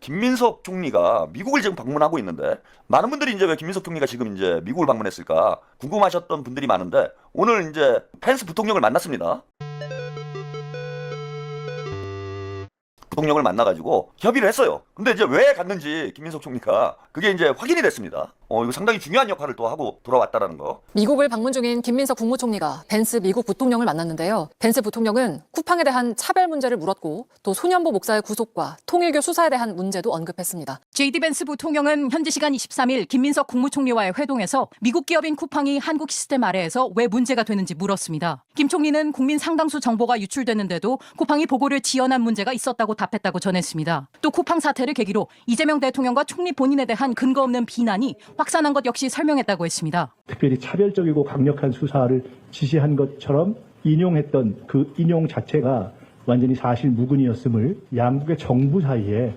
김민석 총리가 미국을 지금 방문하고 있는데 많은 분들이 이제 왜 김민석 총리가 지금 이제 미국을 방문했을까 궁금하셨던 분들이 많은데 오늘 이제 펜스 부통령을 만났습니다. 부통령을 만나가지고 협의를 했어요. 근데 이제 왜 갔는지 김민석 총리가 그게 이제 확인이 됐습니다. 이거 상당히 중요한 역할을 또 하고 돌아왔다라는 거. 미국을 방문 중인 김민석 국무총리가 벤스 미국 부통령을 만났는데요. 벤스 부통령은 쿠팡에 대한 차별 문제를 물었고 또 소년보 목사의 구속과 통일교 수사에 대한 문제도 언급했습니다. JD 벤스 부통령은 현지 시간 23일 김민석 국무총리와의 회동에서 미국 기업인 쿠팡이 한국 시스템 아래에서 왜 문제가 되는지 물었습니다. 김 총리는 국민 상당수 정보가 유출됐는데도 쿠팡이 보고를 지연한 문제가 있었다고 답했다고 전했습니다. 또 쿠팡 사태를 계기로 이재명 대통령과 총리 본인에 대한 근거 없는 비난이 확산한 것 역시 설명했다고 했습니다. 특별히 차별적이고 강력한 수사를 지시한 것처럼 인용했던 그 인용 자체가 완전히 사실 무근이었음을 양국의 정부 사이에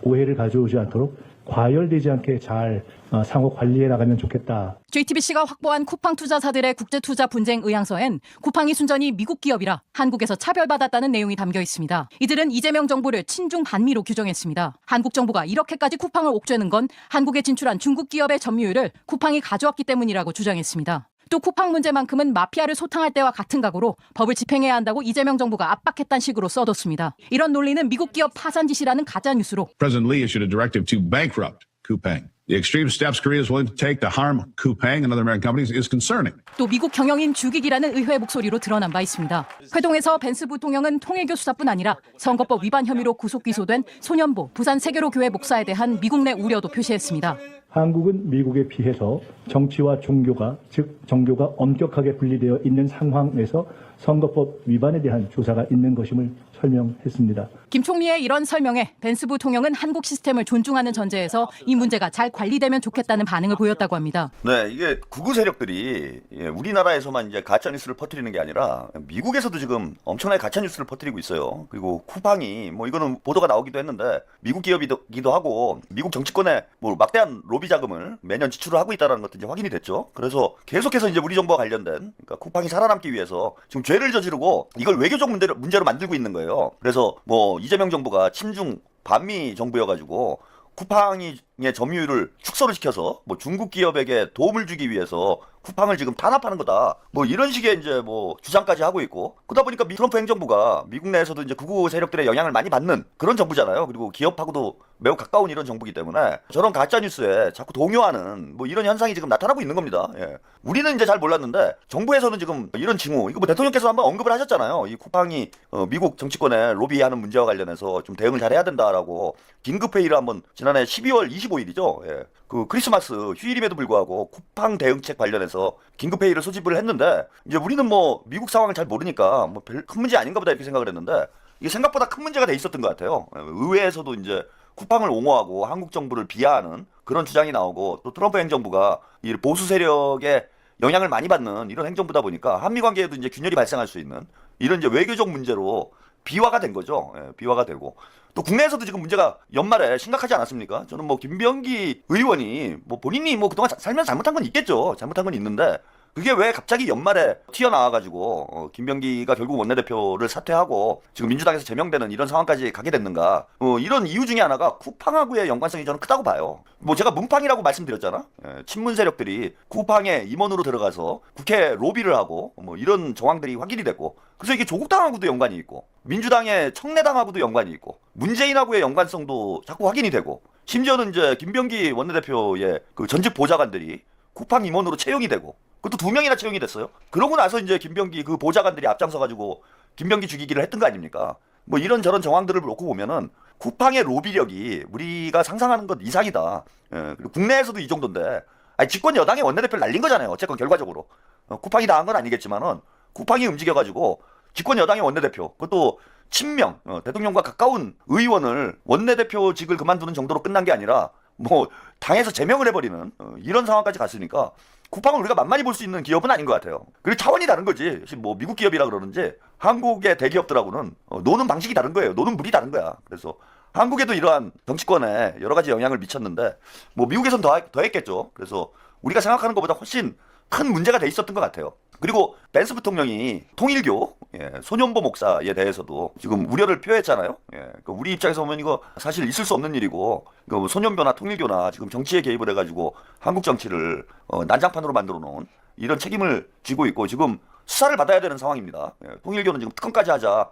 오해를 가져오지 않도록 과열되지 않게 잘 상호 관리해 나가면 좋겠다. JTBC가 확보한 쿠팡 투자사들의 국제투자 분쟁 의향서엔 쿠팡이 순전히 미국 기업이라 한국에서 차별받았다는 내용이 담겨 있습니다. 이들은 이재명 정부를 친중 반미로 규정했습니다. 한국 정부가 이렇게까지 쿠팡을 옥죄는 건 한국에 진출한 중국 기업의 점유율을 쿠팡이 가져왔기 때문이라고 주장했습니다. 또 쿠팡 문제만큼은 마피아를 소탕할 때와 같은 각오로 법을 집행해야 한다고 이재명 정부가 압박했다는 식으로 써뒀습니다. 이런 논리는 미국 기업 파산 짓이라는 가짜뉴스로 President Lee issued a directive to bankrupt Coupang. The extreme steps Korea is willing to take to harm Coupang and other American companies is concerning. 또 미국 경영인 죽이기라는 의회 목소리로 드러난 바 있습니다. 회동에서 벤스 부통령은 통일교 수사뿐 아니라 선거법 위반 혐의로 구속 기소된 소년보 부산 세계로 교회 목사에 대한 미국 내 우려도 표시했습니다. 한국은 미국에 비해서 정치와 종교가 즉 정교가 엄격하게 분리되어 있는 상황에서 선거법 위반에 대한 조사가 있는 것임을 설명했습니다. 김 총리의 이런 설명에 벤스 부통령은 한국 시스템을 존중하는 전제에서 이 문제가 잘 관리되면 좋겠다는 반응을 보였다고 합니다. 네, 이게 극우 세력들이 우리나라에서만 이제 가짜 뉴스를 퍼뜨리는 게 아니라 미국에서도 지금 엄청나게 가짜 뉴스를 퍼뜨리고 있어요. 그리고 쿠팡이 뭐 이거는 보도가 나오기도 했는데 미국 기업이기도 하고 미국 정치권에 뭐 막대한 로비 자금을 매년 지출을 하고 있다는 것도 이제 확인이 됐죠. 그래서 계속해서 이제 우리 정부와 관련된 그러니까 쿠팡이 살아남기 위해서 지금 죄를 저지르고 이걸 외교적 문제로 만들고 있는 거예요. 그래서 뭐 이재명 정부가 친중 반미 정부여가지고 쿠팡의 점유율을 축소를 시켜서 뭐 중국 기업에게 도움을 주기 위해서 쿠팡을 지금 탄압하는 거다. 뭐 이런 식의 이제 뭐 주장까지 하고 있고 그러다 보니까 트럼프 행정부가 미국 내에서도 이제 극우 세력들의 영향을 많이 받는 그런 정부잖아요. 그리고 기업하고도 매우 가까운 이런 정부이기 때문에 저런 가짜 뉴스에 자꾸 동요하는 뭐 이런 현상이 지금 나타나고 있는 겁니다. 예. 우리는 이제 잘 몰랐는데 정부에서는 지금 이런 징후 이거 뭐 대통령께서 한번 언급을 하셨잖아요. 이 쿠팡이 미국 정치권에 로비하는 문제와 관련해서 좀 대응을 잘 해야 된다라고 긴급 회의를 한번 지난해 12월 25일이죠. 예. 그 크리스마스 휴일임에도 불구하고 쿠팡 대응책 관련해서 긴급 회의를 소집을 했는데 이제 우리는 뭐 미국 상황을 잘 모르니까 뭐 별 큰 문제 아닌가 보다 이렇게 생각을 했는데 이게 생각보다 큰 문제가 돼 있었던 것 같아요. 의회에서도 이제 쿠팡을 옹호하고 한국 정부를 비하하는 그런 주장이 나오고 또 트럼프 행정부가 이 보수 세력의 영향을 많이 받는 이런 행정부다 보니까 한미 관계에도 이제 균열이 발생할 수 있는 이런 이제 외교적 문제로 비화가 된 거죠. 예, 비화가 되고 또 국내에서도 지금 문제가 연말에 심각하지 않았습니까? 저는 뭐 김병기 의원이 뭐 본인이 뭐 그동안 살면서 잘못한 건 있겠죠. 잘못한 건 있는데 그게 왜 갑자기 연말에 튀어나와가지고 김병기가 결국 원내대표를 사퇴하고 지금 민주당에서 제명되는 이런 상황까지 가게 됐는가? 이런 이유 중에 하나가 쿠팡하고의 연관성이 저는 크다고 봐요. 뭐 제가 문팡이라고 말씀드렸잖아. 친문 세력들이 쿠팡에 임원으로 들어가서 국회 로비를 하고 뭐 이런 정황들이 확인이 됐고 그래서 이게 조국당하고도 연관이 있고 민주당의 청래당하고도 연관이 있고 문재인하고의 연관성도 자꾸 확인이 되고 심지어는 이제 김병기 원내대표의 그 전직 보좌관들이 쿠팡 임원으로 채용이 되고 그것도 2명이나 채용이 됐어요. 그러고 나서 이제 김병기 그 보좌관들이 앞장서가지고 김병기 죽이기를 했던 거 아닙니까? 뭐 이런저런 정황들을 놓고 보면은 쿠팡의 로비력이 우리가 상상하는 것 이상이다. 예, 그리고 국내에서도 이 정도인데 아니 집권 여당의 원내대표를 날린 거잖아요. 어쨌건 결과적으로 쿠팡이 당한 건 아니겠지만은 쿠팡이 움직여가지고 집권 여당의 원내대표 그것도 친명 대통령과 가까운 의원을 원내대표직을 그만두는 정도로 끝난 게 아니라 뭐 당에서 제명을 해버리는 이런 상황까지 갔으니까 쿠팡을 우리가 만만히 볼 수 있는 기업은 아닌 것 같아요. 그리고 차원이 다른 거지. 뭐 미국 기업이라 그러는지 한국의 대기업들하고는 노는 방식이 다른 거예요. 노는 물이 다른 거야. 그래서 한국에도 이러한 정치권에 여러 가지 영향을 미쳤는데 뭐 미국에선 더 했겠죠. 그래서 우리가 생각하는 것보다 훨씬 큰 문제가 돼 있었던 것 같아요. 그리고 벤스 부통령이 통일교 소년보 목사에 대해서도 지금 우려를 표했잖아요. 그러니까 우리 입장에서 보면 이거 사실 있을 수 없는 일이고 그 소년교나 통일교나 지금 정치에 개입을 해가지고 한국 정치를 난장판으로 만들어 놓은 이런 책임을 지고 있고 지금 수사를 받아야 되는 상황입니다. 통일교는 지금 특검까지 하자.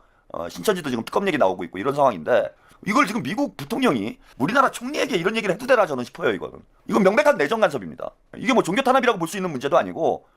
신천지도 지금 특검 얘기 나오고 있고 이런 상황인데 이걸 지금 미국 부통령이 우리나라 총리에게 이런 얘기를 해도 되나 저는 싶어요. 이건 명백한 내정 간섭입니다. 이게 뭐 종교 탄압이라고 볼 수 있는 문제도 아니고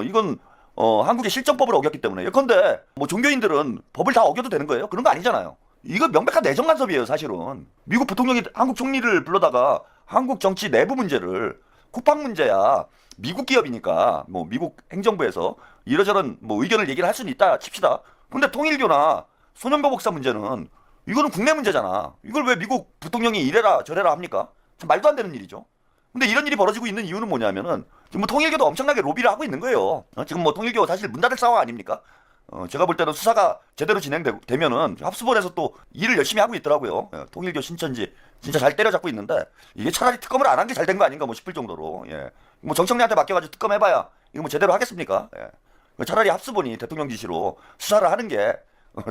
이건 한국의 실정법을 어겼기 때문에 예컨대 뭐 종교인들은 법을 다 어겨도 되는 거예요? 그런 거 아니잖아요. 이거 명백한 내정 간섭이에요, 사실은. 미국 부통령이 한국 총리를 불러다가 한국 정치 내부 문제를 쿠팡 문제야. 미국 기업이니까 뭐 미국 행정부에서 이러저런 뭐 의견을 얘기를 할 수는 있다 칩시다. 근데 통일교나 소년보 목사 문제는 이거는 국내 문제잖아. 이걸 왜 미국 부통령이 이래라 저래라 합니까? 참 말도 안 되는 일이죠. 근데 이런 일이 벌어지고 있는 이유는 뭐냐면은 지금 뭐 통일교도 엄청나게 로비를 하고 있는 거예요. 지금 뭐 통일교 사실 문 닫을 상황 아닙니까? 제가 볼 때는 수사가 제대로 진행되면은 합수본에서 또 일을 열심히 하고 있더라고요. 통일교 신천지 진짜 잘 때려잡고 있는데 이게 차라리 특검을 안 한 게 잘 된 거 아닌가 뭐 싶을 정도로 뭐 정청래한테 맡겨가지고 특검 해봐야 이거 뭐 제대로 하겠습니까? 차라리 합수본이 대통령 지시로 수사를 하는 게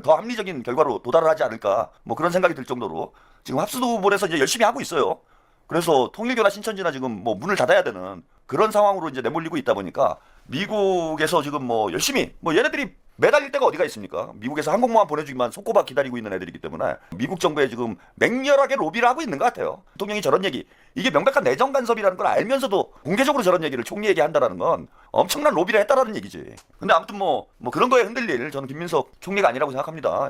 더 합리적인 결과로 도달을 하지 않을까 뭐 그런 생각이 들 정도로 지금 합수본에서 이제 열심히 하고 있어요. 그래서 통일교나 신천지나 지금 뭐 문을 닫아야 되는 그런 상황으로 이제 내몰리고 있다 보니까 미국에서 지금 뭐 열심히 뭐 얘네들이 매달릴 데가 어디가 있습니까? 미국에서 항공모함 보내주기만 손꼽아 기다리고 있는 애들이기 때문에 미국 정부에 지금 맹렬하게 로비를 하고 있는 것 같아요. 대통령이 저런 얘기, 이게 명백한 내정 간섭이라는 걸 알면서도 공개적으로 저런 얘기를 총리에게 한다라는 건 엄청난 로비를 했다라는 얘기지. 근데 아무튼 뭐 그런 거에 흔들릴 저는 김민석 총리가 아니라고 생각합니다.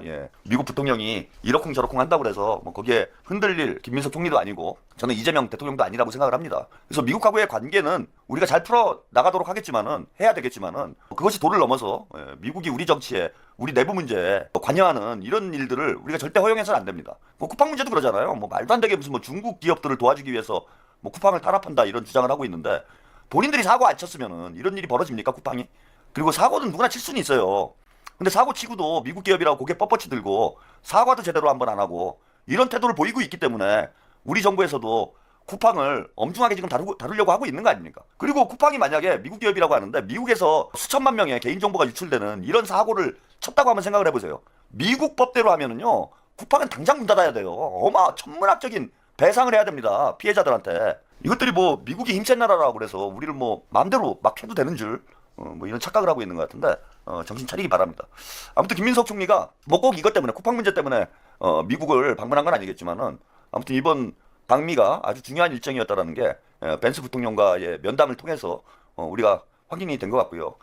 미국 부통령이 이러쿵저러쿵 한다고 그래서 뭐 거기에 흔들릴 김민석 총리도 아니고 저는 이재명 대통령도 아니라고 생각을 합니다. 그래서 미국하고의 관계는 우리가 잘 풀어 나가도록 하겠지만은 해야 되겠지만은 그것이 도를 넘어서 미국이 우리 정치에 우리 내부 문제에 관여하는 이런 일들을 우리가 절대 허용해서는 안 됩니다. 뭐 쿠팡 문제도 그러잖아요. 뭐 말도 안 되게 무슨 뭐 중국 기업들을 도와주기 위해서 뭐 쿠팡을 탄압한다 이런 주장을 하고 있는데 본인들이 사고 안 쳤으면은 이런 일이 벌어집니까 쿠팡이? 그리고 사고는 누구나 칠 수는 있어요. 근데 사고 치고도 미국 기업이라고 고개 뻣뻣이 들고 사과도 제대로 한번 안 하고 이런 태도를 보이고 있기 때문에 우리 정부에서도 쿠팡을 엄중하게 지금 다루려고 하고 있는 거 아닙니까? 그리고 쿠팡이 만약에 미국 기업이라고 하는데 미국에서 수천만 명의 개인정보가 유출되는 이런 사고를 쳤다고 한번 생각을 해보세요. 미국 법대로 하면은요 쿠팡은 당장 문 닫아야 돼요. 천문학적인 배상을 해야 됩니다. 피해자들한테. 이것들이 뭐 미국이 힘센 나라라고 그래서 우리를 뭐 마음대로 막 해도 되는 줄 뭐 이런 착각을 하고 있는 것 같은데 정신 차리기 바랍니다. 아무튼 김민석 총리가 뭐 꼭 이것 때문에 쿠팡 문제 때문에 미국을 방문한 건 아니겠지만은 아무튼 이번 방미가 아주 중요한 일정이었다라는 게 벤스 부통령과의 면담을 통해서 우리가 확인이 된 것 같고요.